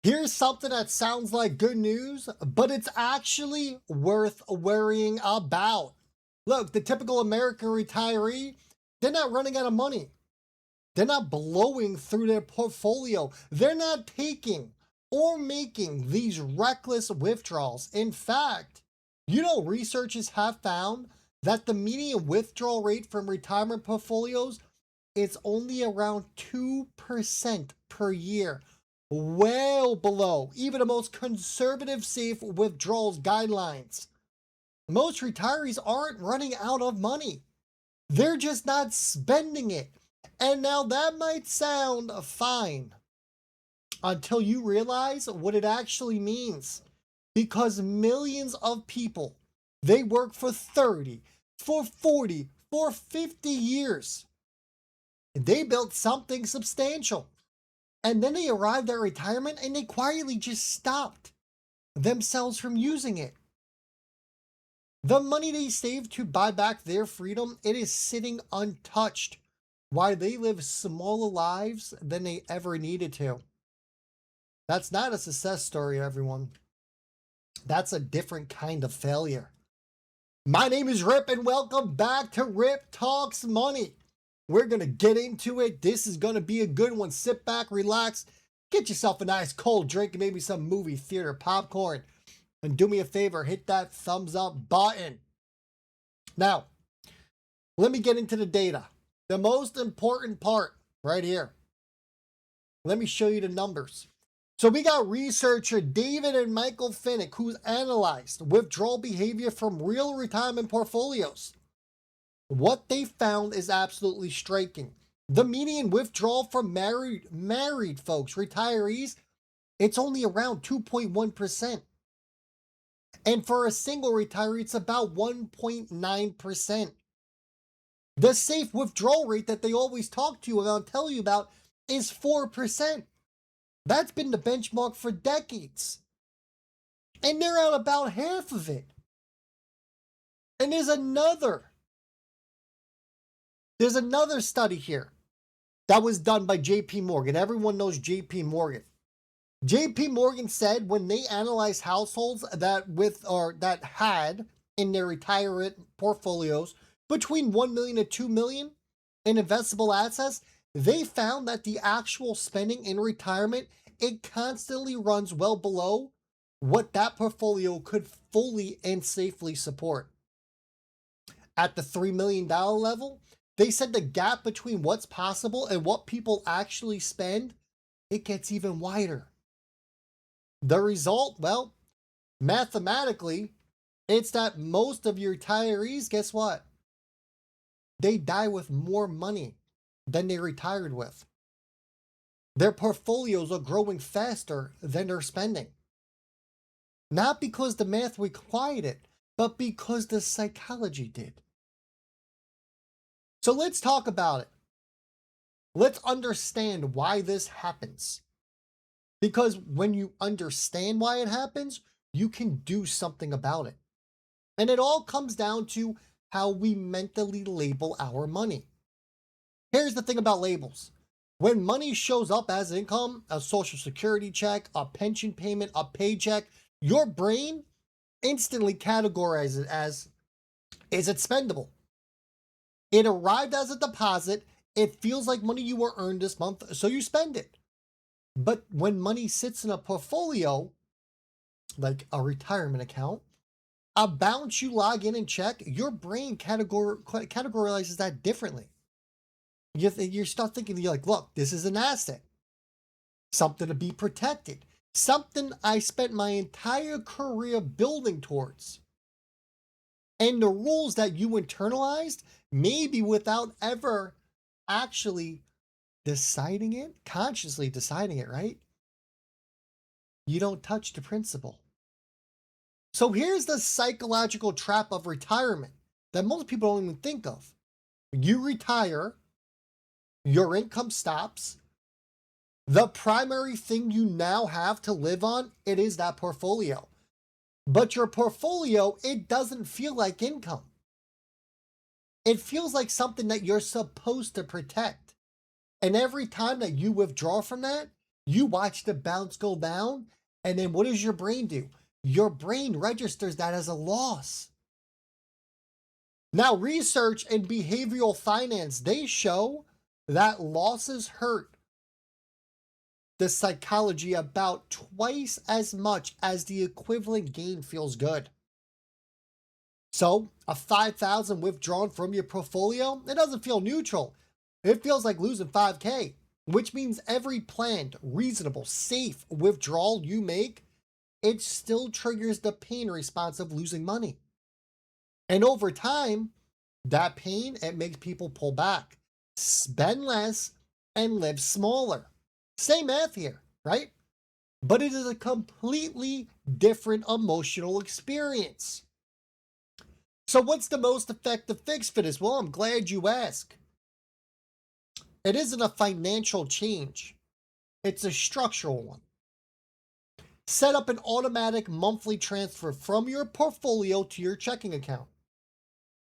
Here's something that sounds like good news, but it's actually worth worrying about. Look, the typical American retiree, they're not running out of money. They're not blowing through their portfolio. They're not taking or making these reckless withdrawals. In fact, researchers have found that the median withdrawal rate from retirement portfolios is only around 2% per year, well below even the most conservative safe withdrawals guidelines. Most retirees aren't running out of money. They're just not spending it. And now that might sound fine until you realize what it actually means. Because millions of people, they work for 30, for 40, for 50 years. They built something substantial. And then they arrived at retirement and they quietly just stopped themselves from using it. The money they saved to buy back their freedom, it is sitting untouched while they live smaller lives than they ever needed to. That's not a success story, everyone. That's a different kind of failure. My name is Rip and welcome back to Rip Talks Money. We're going to get into it. This is going to be a good one. Sit back, relax, get yourself a nice cold drink and maybe some movie theater popcorn. And do me a favor, hit that thumbs up button. Now, let me get into the data. The most important part right here. Let me show you the numbers. So we got researcher David and Michael Finnick who's analyzed withdrawal behavior from real retirement portfolios. What they found is absolutely striking. The median withdrawal from married folks, retirees, it's only around 2.1%. And for a single retiree, it's about 1.9%. The safe withdrawal rate that they always talk to you about, tell you about, is 4%. That's been the benchmark for decades. And they're at about half of it. And there's another study here that was done by JP Morgan. Everyone knows JP Morgan. JP Morgan said when they analyzed households that had in their retirement portfolios between 1 million and 2 million in investable assets, they found that the actual spending in retirement, it constantly runs well below what that portfolio could fully and safely support. At the $3 million level, they said the gap between what's possible and what people actually spend, it gets even wider. The result, well, mathematically, it's that most of your retirees, guess what? They die with more money than they retired with. Their portfolios are growing faster than they're spending. Not because the math required it, but because the psychology did. So let's talk about it. Let's understand why this happens. Because when you understand why it happens, you can do something about it. And it all comes down to how we mentally label our money. Here's the thing about labels. When money shows up as income, a social security check, a pension payment, a paycheck, your brain instantly categorizes it as, is it spendable? It arrived as a deposit. It feels like money you were earned this month, so you spend it. But when money sits in a portfolio, like a retirement account, a balance you log in and check, your brain categorizes that differently. You start thinking, you're like, look, this is an asset, something to be protected, something I spent my entire career building towards. And the rules that you internalized, maybe without ever actually deciding it, consciously deciding it, right? You don't touch the principle. So here's the psychological trap of retirement that most people don't even think of. You retire, your income stops. The primary thing you now have to live on, it is that portfolio. But your portfolio, it doesn't feel like income. It feels like something that you're supposed to protect. And every time that you withdraw from that, You watch the bounce go down, and then what does your brain do? Your brain registers that as a loss. Now, research in behavioral finance, they show that losses hurt the psychology about twice as much as the equivalent gain feels good. So, a 5,000 withdrawn from your portfolio, it doesn't feel neutral. It feels like losing 5K, which means every planned, reasonable, safe withdrawal you make, it still triggers the pain response of losing money. And over time, that pain, it makes people pull back, spend less, and live smaller. Same math here, right? But it is a completely different emotional experience. So what's the most effective fix for this? Well, I'm glad you asked. It isn't a financial change. It's a structural one. Set up an automatic monthly transfer from your portfolio to your checking account.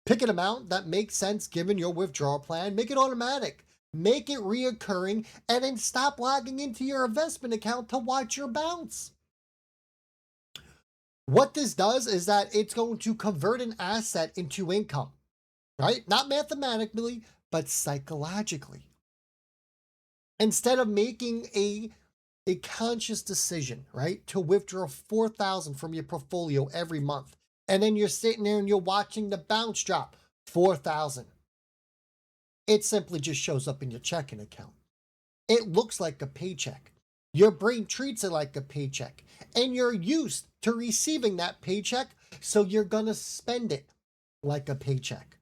Pick an amount that makes sense given your withdrawal plan. Make it automatic. Make it reoccurring, and then stop logging into your investment account to watch your bounce. What this does is that it's going to convert an asset into income, right? Not mathematically, but psychologically. Instead of making a conscious decision, right, to withdraw 4,000 from your portfolio every month, and then you're sitting there and you're watching the bounce drop 4,000. It simply just shows up in your checking account. It looks like a paycheck. Your brain treats it like a paycheck, and you're used to receiving that paycheck, so you're gonna spend it like a paycheck.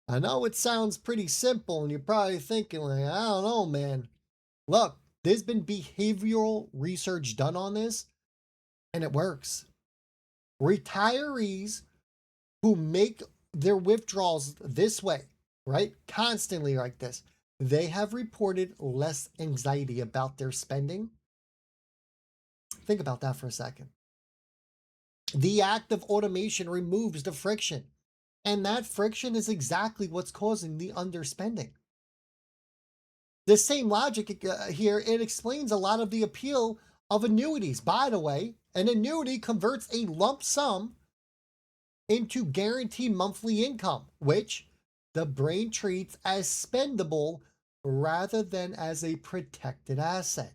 I know it sounds pretty simple, and you're probably thinking, like, I don't know, man. Look, there's been behavioral research done on this, and it works. Retirees who make their withdrawals this way, right, constantly like this, they have reported less anxiety about their spending. Think about that for a second. The act of automation removes the friction, and that friction is exactly what's causing the underspending. The same logic here, it explains a lot of the appeal of annuities. By the way, an annuity converts a lump sum into guaranteed monthly income, which the brain treats as spendable rather than as a protected asset.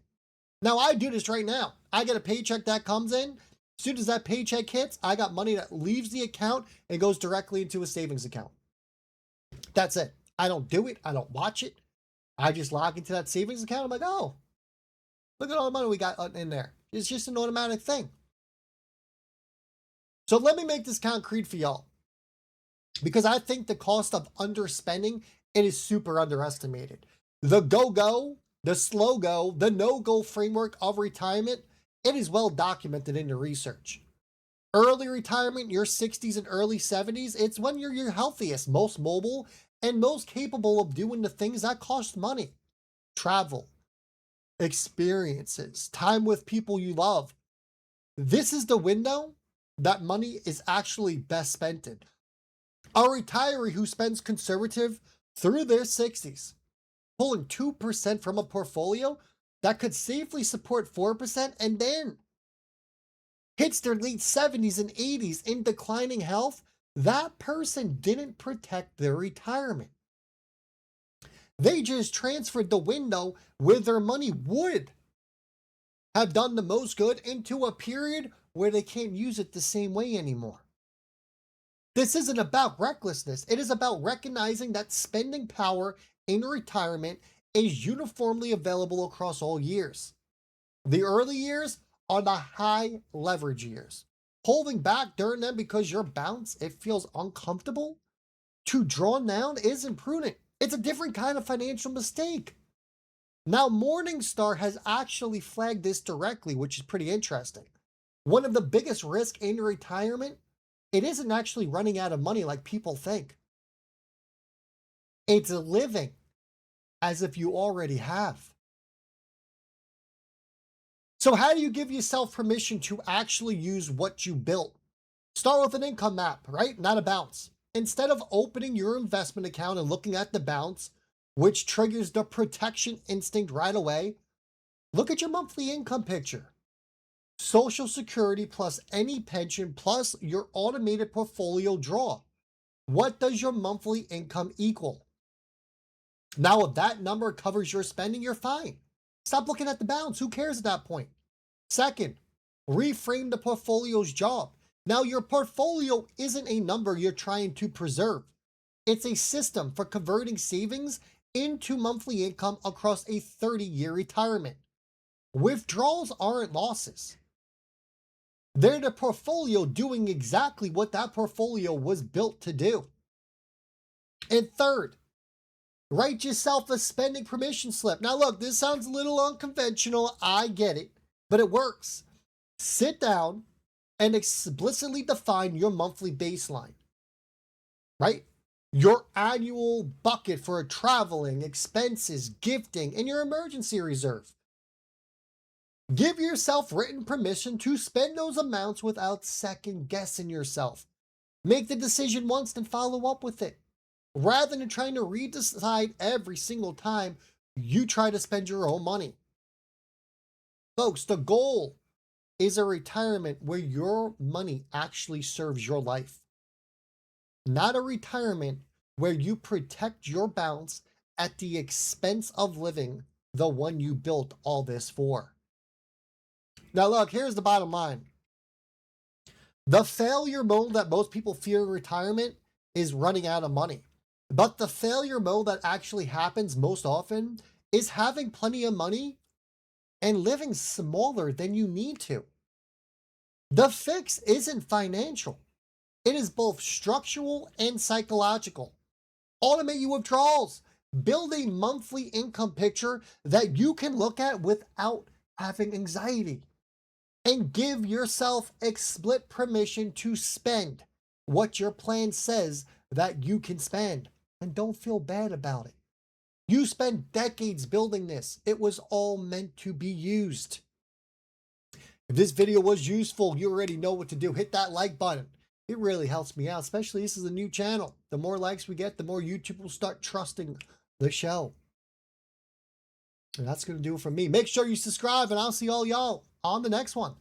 Now, I do this right now. I get a paycheck that comes in. As soon as that paycheck hits, I got money that leaves the account and goes directly into a savings account. That's it. I don't do it. I don't watch it. I just log into that savings account. I'm like, oh, look at all the money we got in there. It's just an automatic thing. So let me make this concrete for y'all, because I think the cost of underspending, it is super underestimated. The go-go, the slow-go, the no-go framework of retirement, it is well documented in the research. Early retirement, your 60s and early 70s, it's when you're your healthiest, most mobile, and most capable of doing the things that cost money. Travel, experiences, time with people you love. This is the window that money is actually best spent in. A retiree who spends conservative through their 60s, pulling 2% from a portfolio that could safely support 4%, and then hits their late 70s and 80s in declining health, that person didn't protect their retirement. They just transferred the window where their money would have done the most good into a period where they can't use it the same way anymore. This isn't about recklessness. It is about recognizing that spending power in retirement is uniformly available across all years. The early years are the high leverage years. Holding back during them because your bounce, it feels uncomfortable to draw down isn't prudent. It's a different kind of financial mistake. Now, Morningstar has actually flagged this directly, which is pretty interesting. One of the biggest risks in retirement, it isn't actually running out of money like people think. It's living as if you already have. So how do you give yourself permission to actually use what you built? Start with an income map, right? Not a bounce. Instead of opening your investment account and looking at the bounce, which triggers the protection instinct right away. Look at your monthly income picture. Social Security plus any pension plus your automated portfolio draw. What does your monthly income equal? Now, if that number covers your spending, you're fine. Stop looking at the balance. Who cares at that point? Second, reframe the portfolio's job. Now, your portfolio isn't a number you're trying to preserve. It's a system for converting savings into monthly income across a 30-year retirement. Withdrawals aren't losses. They're the portfolio doing exactly what that portfolio was built to do. And third, write yourself a spending permission slip. Now, look, this sounds a little unconventional. I get it, but it works. Sit down and explicitly define your monthly baseline, right? Your annual bucket for traveling, expenses, gifting, and your emergency reserve. Give yourself written permission to spend those amounts without second guessing yourself. Make the decision once, then follow up with it. Rather than trying to redecide every single time you try to spend your own money. Folks, the goal is a retirement where your money actually serves your life. Not a retirement where you protect your balance at the expense of living the one you built all this for. Now, look, here's the bottom line. The failure mode that most people fear in retirement is running out of money. But the failure mode that actually happens most often is having plenty of money and living smaller than you need to. The fix isn't financial. It is both structural and psychological. Automate your withdrawals. Build a monthly income picture that you can look at without having anxiety. And give yourself explicit permission to spend what your plan says that you can spend. And don't feel bad about it. You spent decades building this. It was all meant to be used. If this video was useful, you already know what to do. Hit that like button. It really helps me out, especially this is a new channel. The more likes we get, the more YouTube will start trusting the show. And that's going to do it for me. Make sure you subscribe, and I'll see all y'all on the next one.